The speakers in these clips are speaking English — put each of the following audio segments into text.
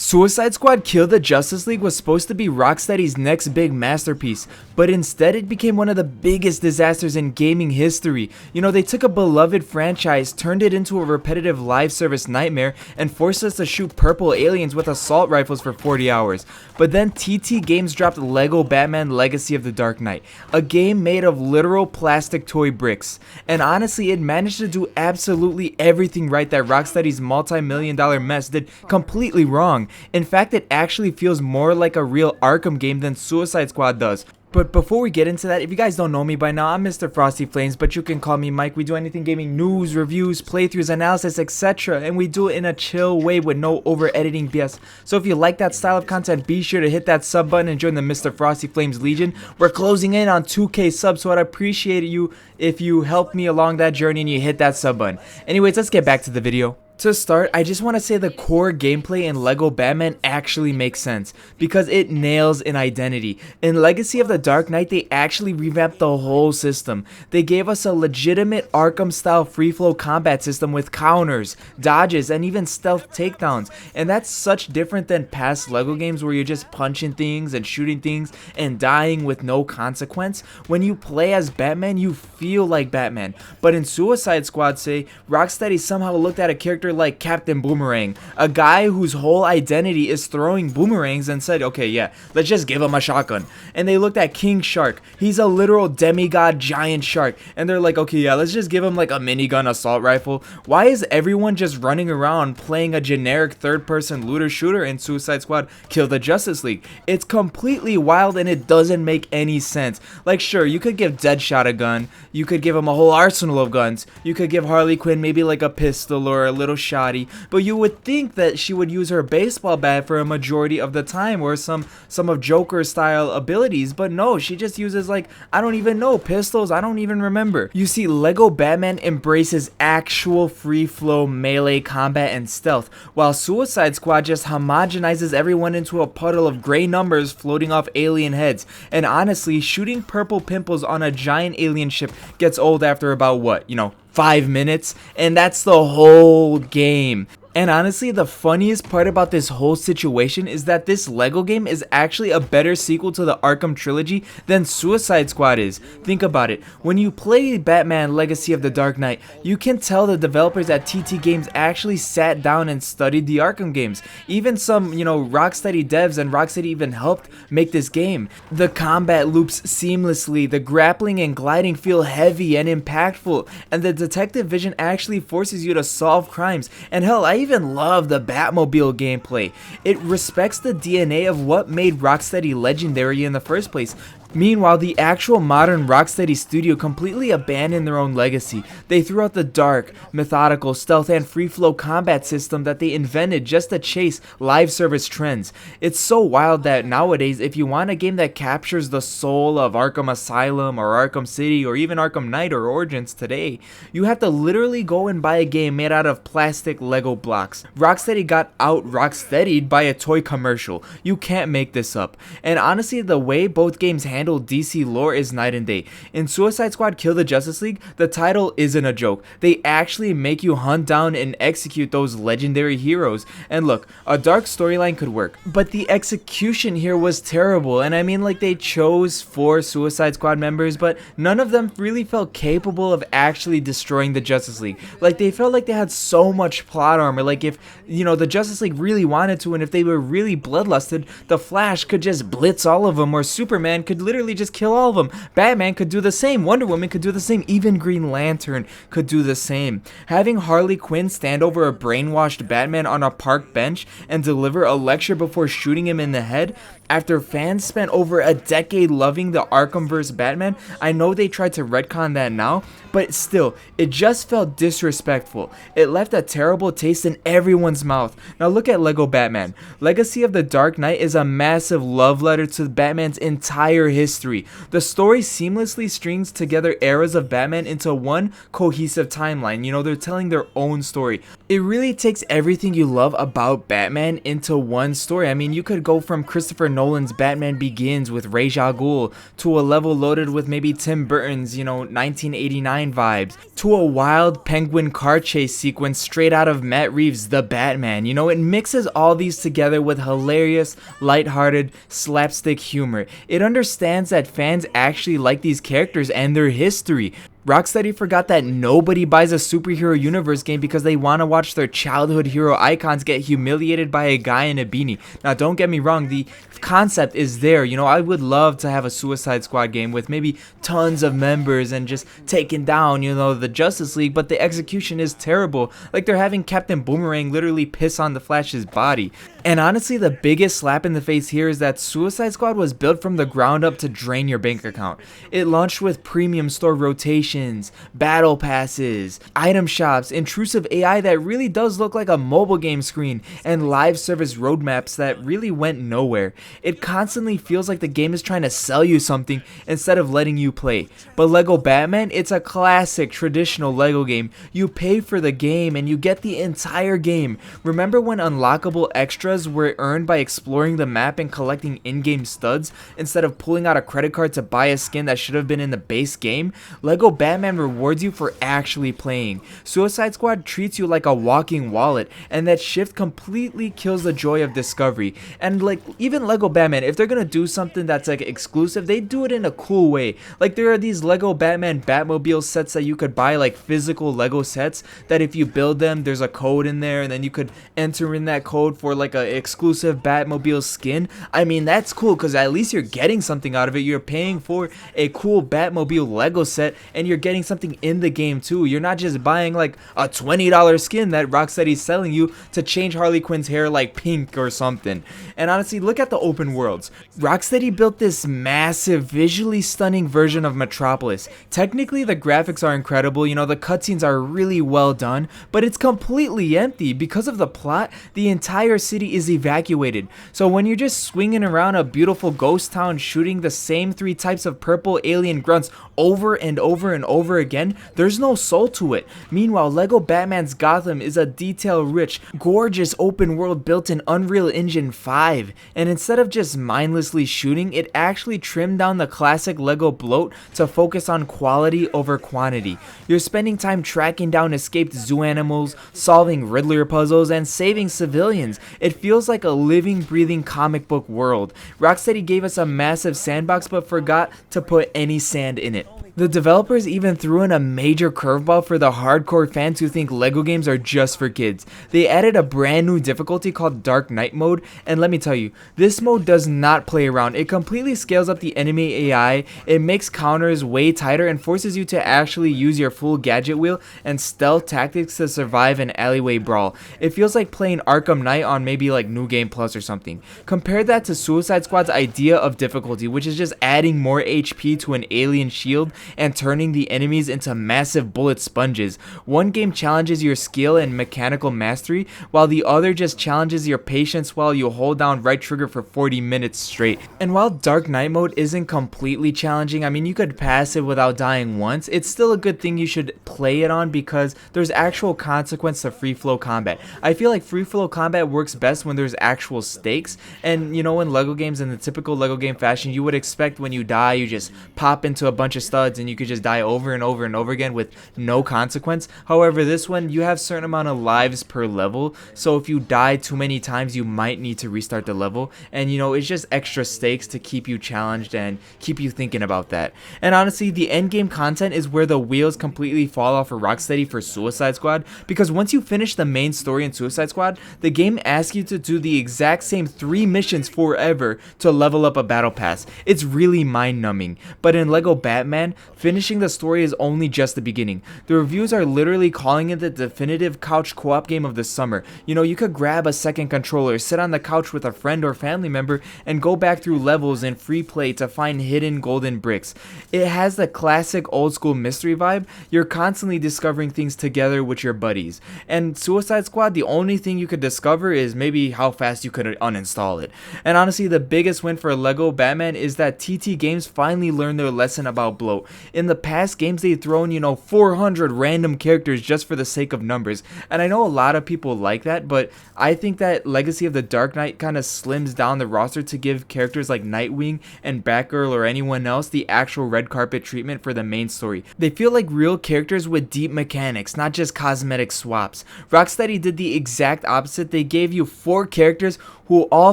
Suicide Squad Kill the Justice League was supposed to be Rocksteady's next big masterpiece, but instead it became one of the biggest disasters in gaming history. You know, they took a beloved franchise, turned it into a repetitive live service nightmare, and forced us to shoot purple aliens with assault rifles for 40 hours. But then TT Games dropped Lego Batman Legacy of the Dark Knight, a game made of literal plastic toy bricks. And honestly, it managed to do absolutely everything right that Rocksteady's multi-million-dollar mess did completely wrong. In fact, it actually feels more like a real Arkham game than Suicide Squad does. But before we get into that, if you guys don't know me by now, I'm Mr. Frosty Flames, but you can call me Mike. We do anything gaming news, reviews, playthroughs, analysis, etc. And we do it in a chill way with no over-editing BS. So if you like that style of content, be sure to hit that sub button and join the Mr. Frosty Flames Legion. We're closing in on 2K subs, so I'd appreciate you if you help me along that journey and you hit that sub button. Anyways, let's get back to the video. To start, I just want to say the core gameplay in Lego Batman actually makes sense, because it nails an identity. In Legacy of the Dark Knight, they actually revamped the whole system. They gave us a legitimate Arkham-style free-flow combat system with counters, dodges, and even stealth takedowns. And that's such different than past Lego games where you're just punching things and shooting things and dying with no consequence. When you play as Batman, you feel like Batman. But in Suicide Squad, say, Rocksteady somehow looked at a character like Captain Boomerang, a guy whose whole identity is throwing boomerangs, and said, okay, yeah, let's just give him a shotgun. And they looked at King Shark. He's a literal demigod giant shark, and they're like, okay, yeah, let's just give him like a minigun assault rifle. Why is everyone just running around playing a generic third-person looter shooter in Suicide Squad Kill the Justice League? It's completely wild and it doesn't make any sense. Like, sure, you could give Deadshot a gun, you could give him a whole arsenal of guns, you could give Harley Quinn maybe like a pistol or a little shoddy, but you would think that she would use her baseball bat for a majority of the time, or some of Joker style abilities. But no, she just uses, like, I don't even know, pistols. I don't even remember. You see, Lego Batman embraces actual free flow melee combat and stealth, while Suicide Squad just homogenizes everyone into a puddle of gray numbers floating off alien heads. And honestly, shooting purple pimples on a giant alien ship gets old after about, what, 5 minutes, and that's the whole game. And honestly, the funniest part about this whole situation is that this Lego game is actually a better sequel to the Arkham trilogy than Suicide Squad is. Think about it. When you play Batman Legacy of the Dark Knight, you can tell the developers at TT Games actually sat down and studied the Arkham games. Even some, Rocksteady devs and Rocksteady even helped make this game. The combat loops seamlessly, the grappling and gliding feel heavy and impactful, and the detective vision actually forces you to solve crimes. And hell, I even love the Batmobile gameplay. It respects the DNA of what made Rocksteady legendary in the first place. Meanwhile, the actual modern Rocksteady studio completely abandoned their own legacy. They threw out the dark, methodical, stealth, and free-flow combat system that they invented just to chase live service trends. It's so wild that nowadays, if you want a game that captures the soul of Arkham Asylum or Arkham City or even Arkham Knight or Origins today, you have to literally go and buy a game made out of plastic Lego blocks. Rocksteady got out Rocksteadied by a toy commercial. You can't make this up. And honestly, the way both games handle DC lore is night and day. In Suicide Squad Kill the Justice League, the title isn't a joke. They actually make you hunt down and execute those legendary heroes. And look, a dark storyline could work, but the execution here was terrible. And I mean, like, they chose 4 Suicide Squad members, but none of them really felt capable of actually destroying the Justice League. Like, they felt like they had so much plot armor. Like, if, the Justice League really wanted to, and if they were really bloodlusted, the Flash could just blitz all of them, or Superman could literally just kill all of them. Batman could do the same. Wonder Woman could do the same. Even Green Lantern could do the same. Having Harley Quinn stand over a brainwashed Batman on a park bench and deliver a lecture before shooting him in the head, after fans spent over a decade loving the Arkhamverse Batman, I know they tried to retcon that now, but still, it just felt disrespectful. It left a terrible taste in everyone's mouth. Now look at Lego Batman. Legacy of the Dark Knight is a massive love letter to Batman's entire history history. The story seamlessly strings together eras of Batman into one cohesive timeline. You know, they're telling their own story. It really takes everything you love about Batman into one story. I mean, you could go from Christopher Nolan's Batman Begins with Ra's al Ghul to a level loaded with maybe Tim Burton's, 1989 vibes, to a wild penguin car chase sequence straight out of Matt Reeves' The Batman. You know, it mixes all these together with hilarious, lighthearted, slapstick humor. It understands that fans actually like these characters and their history. Rocksteady forgot that nobody buys a superhero universe game because they want to watch their childhood hero icons get humiliated by a guy in a beanie. Now, don't get me wrong, the concept is there. You know, I would love to have a Suicide Squad game with maybe tons of members and just taking down, the Justice League, but the execution is terrible. Like, they're having Captain Boomerang literally piss on the Flash's body. And honestly, the biggest slap in the face here is that Suicide Squad was built from the ground up to drain your bank account. It launched with premium store rotations, battle passes, item shops, intrusive AI that really does look like a mobile game screen, and live service roadmaps that really went nowhere. It constantly feels like the game is trying to sell you something instead of letting you play. But Lego Batman, it's a classic traditional Lego game. You pay for the game and you get the entire game. Remember when unlockable extras were earned by exploring the map and collecting in-game studs instead of pulling out a credit card to buy a skin that should have been in the base game? Lego Batman rewards you for actually playing. Suicide Squad treats you like a walking wallet, and that shift completely kills the joy of discovery. And like, even Lego Batman, if they're gonna do something that's like exclusive, they do it in a cool way. Like, there are these Lego Batman Batmobile sets that you could buy, like physical Lego sets, that if you build them, there's a code in there, and then you could enter in that code for like a exclusive Batmobile skin. I mean, that's cool because at least you're getting something out of it. You're paying for a cool Batmobile Lego set and you're getting something in the game too. You're not just buying like a $20 skin that Rocksteady's selling you to change Harley Quinn's hair like pink or something. And honestly, look at the open worlds. Rocksteady built this massive, visually stunning version of Metropolis. Technically, the graphics are incredible, the cutscenes are really well done, but it's completely empty. Because of the plot, the entire city is evacuated. So when you're just swinging around a beautiful ghost town shooting the same 3 types of purple alien grunts over and over and over again, there's no soul to it. Meanwhile, Lego Batman's Gotham is a detail-rich, gorgeous open world built in Unreal Engine 5, and instead of just mindlessly shooting, it actually trimmed down the classic Lego bloat to focus on quality over quantity. You're spending time tracking down escaped zoo animals, solving Riddler puzzles, and saving civilians. It feels like a living, breathing comic book world. Rocksteady gave us a massive sandbox but forgot to put any sand in it. The developers even threw in a major curveball for the hardcore fans who think Lego games are just for kids. They added a brand new difficulty called Dark Knight mode, and let me tell you, this mode does not play around. It completely scales up the enemy AI, it makes counters way tighter, and forces you to actually use your full gadget wheel and stealth tactics to survive an alleyway brawl. It feels like playing Arkham Knight on maybe like New Game Plus or something. Compare that to Suicide Squad's idea of difficulty, which is just adding more HP to an alien shield and turning the enemies into massive bullet sponges. One game challenges your skill and mechanical mastery, while the other just challenges your patience while you hold down right trigger for 40 minutes straight. And while Dark Knight mode isn't completely challenging, I mean, you could pass it without dying once, it's still a good thing you should play it on because there's actual consequence to free flow combat. I feel like free flow combat works best when there's actual stakes, and in Lego games, in the typical Lego game fashion, you would expect when you die, you just pop into a bunch of studs and you could just die over and over and over again with no consequence. However, this one, you have a certain amount of lives per level, so if you die too many times, you might need to restart the level, and it's just extra stakes to keep you challenged and keep you thinking about that. And honestly, the end game content is where the wheels completely fall off for Rocksteady for Suicide Squad, because once you finish the main story in Suicide Squad, the game asks you to do the exact same 3 missions forever to level up a battle pass. It's really mind-numbing. But in Lego Batman, Finishing the story is only just the beginning. The reviews are literally calling it the definitive couch co-op game of the summer. You know, you could grab a second controller, sit on the couch with a friend or family member, and go back through levels in free play to find hidden golden bricks. It has the classic old school mystery vibe. You're constantly discovering things together with your buddies. And Suicide Squad, the only thing you could discover is maybe how fast you could uninstall it. And honestly, the biggest win for Lego Batman is that TT Games finally learned their lesson about bloat. In the past games, they've thrown, 400 random characters just for the sake of numbers. And I know a lot of people like that, but I think that Legacy of the Dark Knight kind of slims down the roster to give characters like Nightwing and Batgirl or anyone else the actual red carpet treatment for the main story. They feel like real characters with deep mechanics, not just cosmetic swaps. Rocksteady did the exact opposite. They gave you 4 characters who all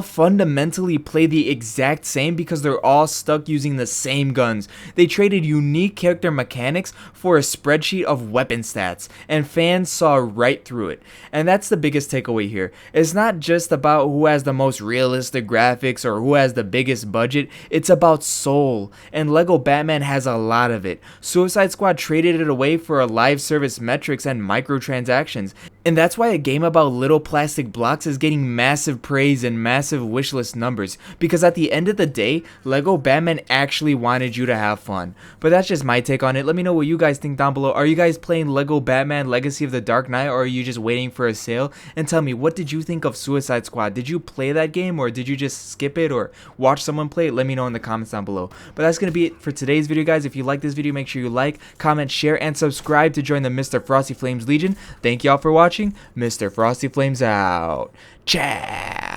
fundamentally play the exact same because they're all stuck using the same guns. They traded unique character mechanics for a spreadsheet of weapon stats, and fans saw right through it. And that's the biggest takeaway here. It's not just about who has the most realistic graphics or who has the biggest budget, it's about soul, and Lego Batman has a lot of it. Suicide Squad traded it away for a live service metrics and microtransactions. And that's why a game about little plastic blocks is getting massive praise and massive wishlist numbers, because at the end of the day, Lego Batman actually wanted you to have fun. But that's just my take on it. Let me know what you guys think down below. Are you guys playing Lego Batman Legacy of the Dark Knight, or are you just waiting for a sale? And tell me, what did you think of Suicide Squad? Did you play that game, or did you just skip it or watch someone play it? Let me know in the comments down below. But that's going to be it for today's video, guys. If you like this video, make sure you like, comment, share, and subscribe to join the Mr. Frosty Flames Legion. Thank y'all for watching. Mr. Frosty Flames out. Ciao.